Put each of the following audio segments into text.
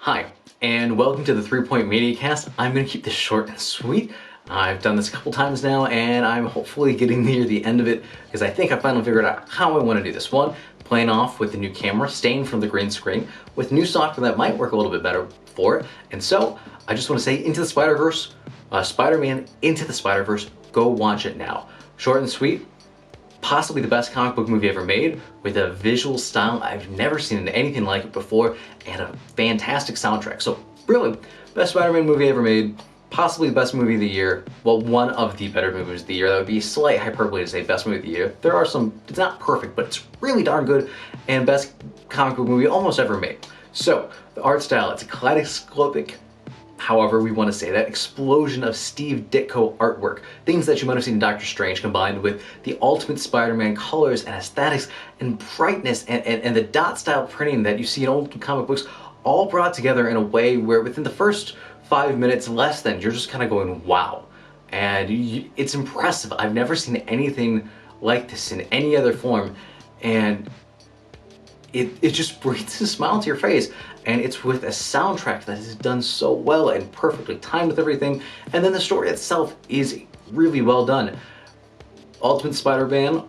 Hi, and welcome to the 3-Point Media Cast. I'm going to keep this short and sweet. I've done this a couple times now, and I'm hopefully getting near the end of it, because I think I finally figured out how I want to do this. One, playing off with the new camera, staying from the green screen, with new software that might work a little bit better for it. And so, I just want to say, Into the Spider-Verse, Spider-Man Into the Spider-Verse, go watch it now. Short and sweet. Possibly the best comic book movie ever made, with a visual style I've never seen anything like it before, and a fantastic soundtrack. So really, best Spider-Man movie ever made, possibly the best movie of the year. Well, one of the better movies of the year. That would be slight hyperbole to say best movie of the year. There are some, it's not perfect, but it's really darn good, and best comic book movie almost ever made. So, the art style, it's a kaleidoscopic, however we want to say that, explosion of Steve Ditko artwork. Things that you might have seen in Doctor Strange combined with the Ultimate Spider-Man colors and aesthetics and brightness and the dot style printing that you see in old comic books, all brought together in a way where within the first 5 minutes, less than, you're just kind of going, wow. And it's impressive. I've never seen anything like this in any other form. And it just brings a smile to your face, and it's with a soundtrack that is done so well and perfectly timed with everything, and then the story itself is really well done. Ultimate Spider-Man,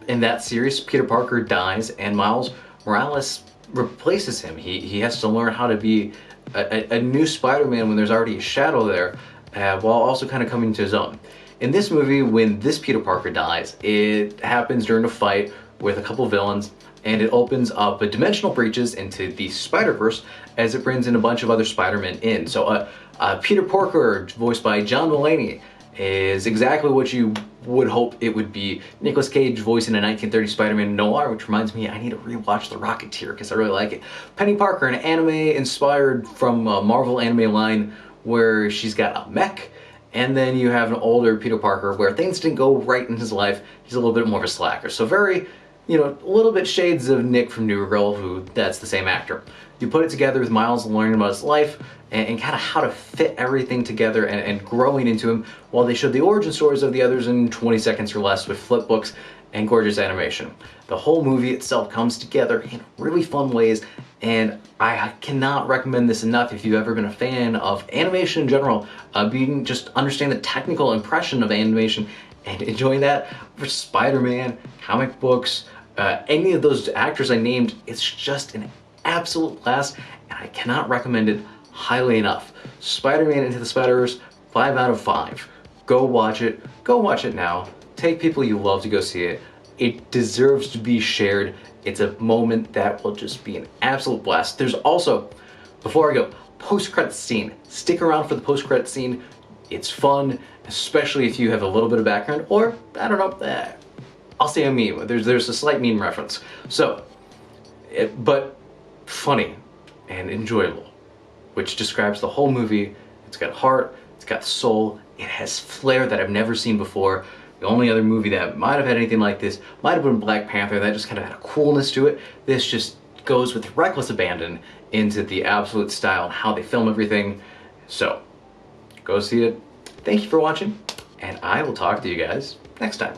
in that series, Peter Parker dies and Miles Morales replaces him. He has to learn how to be a new Spider-Man when there's already a shadow there, while also kind of coming to his own. In this movie, when this Peter Parker dies, it happens during a fight with a couple villains, and it opens up dimensional breaches into the Spider-Verse as it brings in a bunch of other Spider-Men in. So Peter Parker, voiced by John Mulaney, is exactly what you would hope it would be. Nicolas Cage voicing a 1930s Spider-Man noir, which reminds me I need to rewatch The Rocketeer because I really like it. Penny Parker, an anime inspired from Marvel anime line where she's got a mech. And then you have an older Peter Parker where things didn't go right in his life. He's a little bit more of a slacker. So very, you know, a little bit shades of Nick from New Girl, who that's the same actor. You put it together with Miles learning about his life and kind of how to fit everything together and growing into him, while they showed the origin stories of the others in 20 seconds or less with flip books and gorgeous animation. The whole movie itself comes together in really fun ways, and I cannot recommend this enough if you've ever been a fan of animation in general, being just understand the technical impression of animation and enjoying that. For Spider-Man, comic books, any of those actors I named, it's just an absolute blast, and I cannot recommend it highly enough. Spider-Man Into the Spider-Verse, 5 out of 5. Go watch it. Go watch it now. Take people you love to go see it. It deserves to be shared. It's a moment that will just be an absolute blast. There's also, before I go, post-credits scene. Stick around for the post-credits scene. It's fun, especially if you have a little bit of background, or, I don't know, I'll say a meme. There's a slight meme reference. So, but funny and enjoyable, which describes the whole movie. It's got heart, it's got soul, it has flair that I've never seen before. The only other movie that might have had anything like this might have been Black Panther. That just kind of had a coolness to it. This just goes with reckless abandon into the absolute style and how they film everything. So, go see it. Thank you for watching, and I will talk to you guys next time.